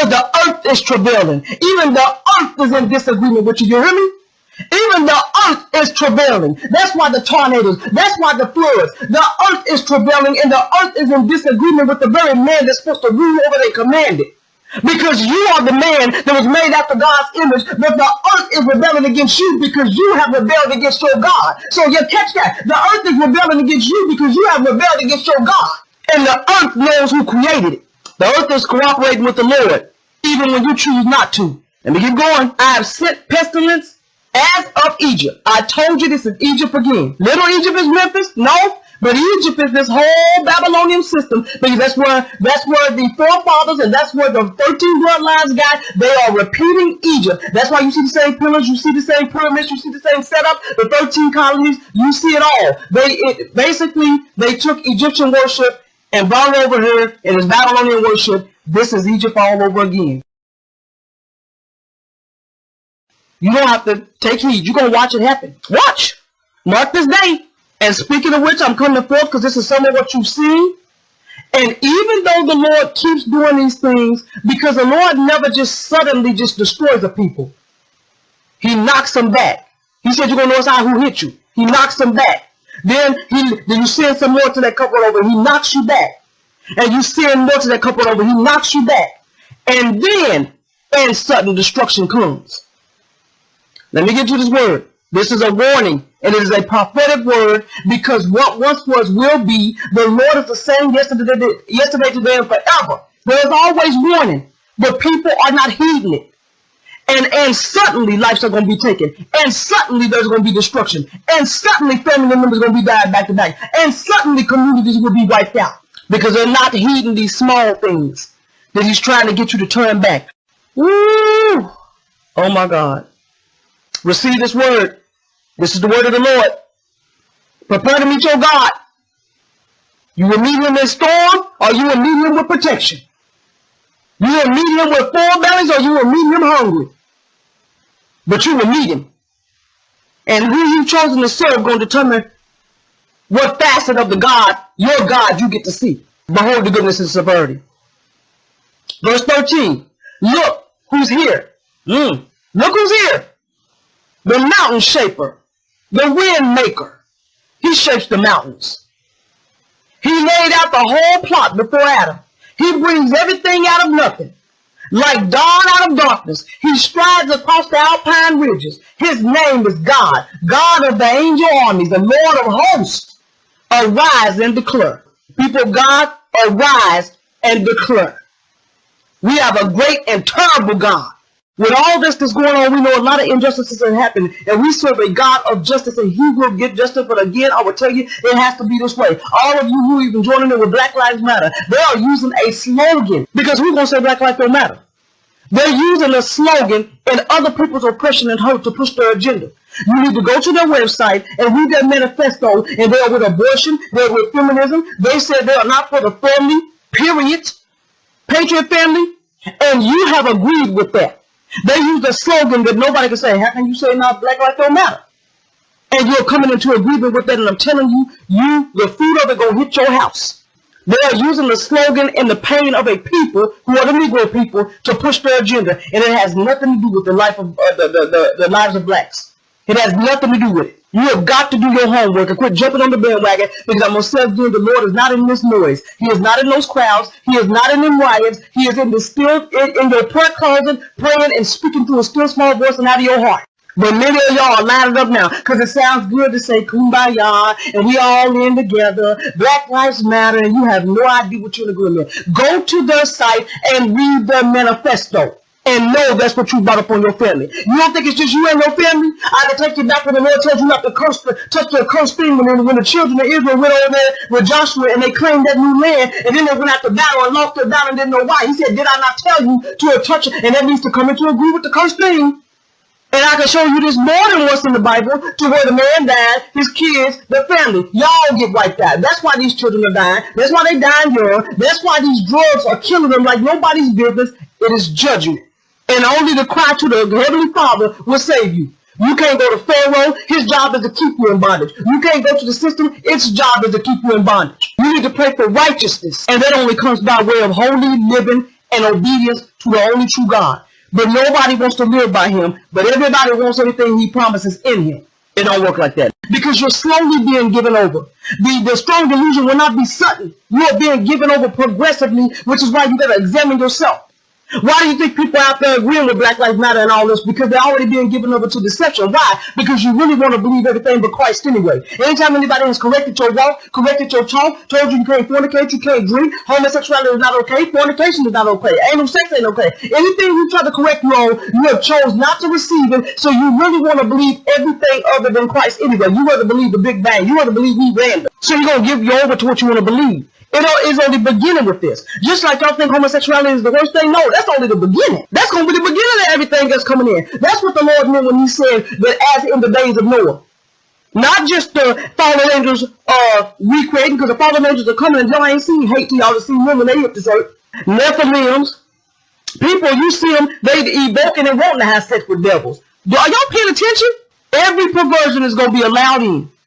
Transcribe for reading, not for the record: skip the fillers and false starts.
because the earth is travailing. Even the earth is in disagreement with you. You hear me? Even the earth is travailing. That's why the tornadoes, that's why the floods. The earth is travailing, and the earth is in disagreement with the very man that's supposed to rule over and command it. Because you are the man that was made after God's image, but the earth is rebelling against you because you have rebelled against your God. So you catch that. The earth is rebelling against you because you have rebelled against your God. And the earth knows who created it. The earth is cooperating with the Lord, even when you choose not to. Let me keep going. I have sent pestilence as of Egypt. I told you this is Egypt again. Little Egypt is Memphis? No. But Egypt is this whole Babylonian system, because that's where the forefathers and that's where the 13 bloodlines got. They are repeating Egypt. That's why you see the same pillars, you see the same pyramids, you see the same setup, the 13 colonies, you see it all. Basically, they took Egyptian worship and brought it over here, and it's Babylonian worship. This is Egypt all over again. You don't have to take heed. You're going to watch it happen. Watch. Mark this day. And speaking of which, I'm coming forth because this is some of what you've seen. And even though the Lord keeps doing these things, because the Lord never just suddenly just destroys the people. He knocks them back. He said, you're going to notice how who hit you. He knocks them back. Then you send some more to that couple over. He knocks you back. And you send more to that couple over. He knocks you back. And then sudden destruction comes. Let me get you this word. This is a warning, and it is a prophetic word, because what once was will be. The Lord is the same yesterday, today, and forever. There is always warning, but people are not heeding it. And suddenly lives are going to be taken, and suddenly there's going to be destruction, and suddenly family members are going to be died back to back, and suddenly communities will be wiped out, because they're not heeding these small things that he's trying to get you to turn back. Woo! Oh my God. Receive this word. This is the word of the Lord. Prepare to meet your God. You will meet him in storm, or you will meet him with protection. You will meet him with full bellies, or you will meet him hungry. But you will meet him. And who you've chosen to serve going to determine what facet of the God, your God, you get to see. Behold the goodness and severity. Verse 13. Look who's here. Look who's here. The mountain shaper, the wind maker. He shapes the mountains. He laid out the whole plot before Adam. He brings everything out of nothing. Like dawn out of darkness, he strides across the alpine ridges. His name is God, God of the angel armies, the Lord of hosts. Arise and declare. People of God, arise and declare. We have a great and terrible God. With all this that's going on, we know a lot of injustices are happening, and we serve a God of justice, and he will get justice. But again, I will tell you, it has to be this way. All of you who even joining in with Black Lives Matter, they are using a slogan, because we're going to say Black Lives don't matter. They're using a slogan and other people's oppression and hurt to push their agenda. You need to go to their website and read their manifesto, and they're with abortion, they're with feminism. They said they are not for the family, period, patriot family, and you have agreed with that. They use a slogan that nobody can say. How can you say now Black lives don't matter? And you're coming into agreement with that, and I'm telling you, the fruit of it gonna hit your house. They are using the slogan and the pain of a people who are the Negro people to push their agenda, and it has nothing to do with the life of the lives of blacks. It has nothing to do with it. You have got to do your homework and quit jumping on the bandwagon, because I'm going to say again, the Lord is not in this noise. He is not in those crowds. He is not in them riots. He is in your prayer closet, praying and speaking through a still small voice and out of your heart. But many of y'all are lining up now because it sounds good to say kumbaya and we all in together. Black Lives Matter, and you have no idea what you're in agreement. Go to their site and read their manifesto. And know that's what you brought up on your family. You don't think it's just you and your family? I can take you back when the Lord told you not to touch the cursed thing when the children of Israel went over there with Joshua and they claimed that new land, and then they went out to battle and lost their battle and didn't know why. He said, did I not tell you to touch it? And that means to come into agree with the cursed thing. And I can show you this more than once in the Bible, to where the man died, his kids, the family, y'all get wiped out. That's why these children are dying. That's why they dying young. That's why these drugs are killing them like nobody's business. It is judgment. And only the cry to the Heavenly Father will save you. You can't go to Pharaoh. His job is to keep you in bondage. You can't go to the system. Its job is to keep you in bondage. You need to pray for righteousness. And that only comes by way of holy living and obedience to the only true God. But nobody wants to live by him, but everybody wants everything he promises in him. It don't work like that. Because you're slowly being given over. The strong delusion will not be sudden. You are being given over progressively, which is why you got to examine yourself. Why do you think people out there agreeing with Black Lives Matter and all this? Because they're already being given over to deception. Why? Because you really want to believe everything but Christ anyway. Anytime anybody has corrected your walk, corrected your talk, told you you can't fornicate, you can't drink, homosexuality is not okay, fornication is not okay, anal sex ain't okay. Anything you try to correct you on, you have chose not to receive it, so you really want to believe everything other than Christ anyway. You rather believe the Big Bang. You rather believe we random. So you're going to give you over to what you want to believe. It is only beginning with this. Just like y'all think homosexuality is the worst thing. No, that's only the beginning. That's going to be the beginning of everything that's coming in. That's what the Lord meant when he said that as in the days of Noah. Not just the fallen angels recreating, because the fallen angels are coming and y'all ain't seen hate to y'all to see women they hit this earth. Nephilims. People, you see them, they evoking and wanting to have sex with devils. Are y'all paying attention? Every perversion is going to be allowed in.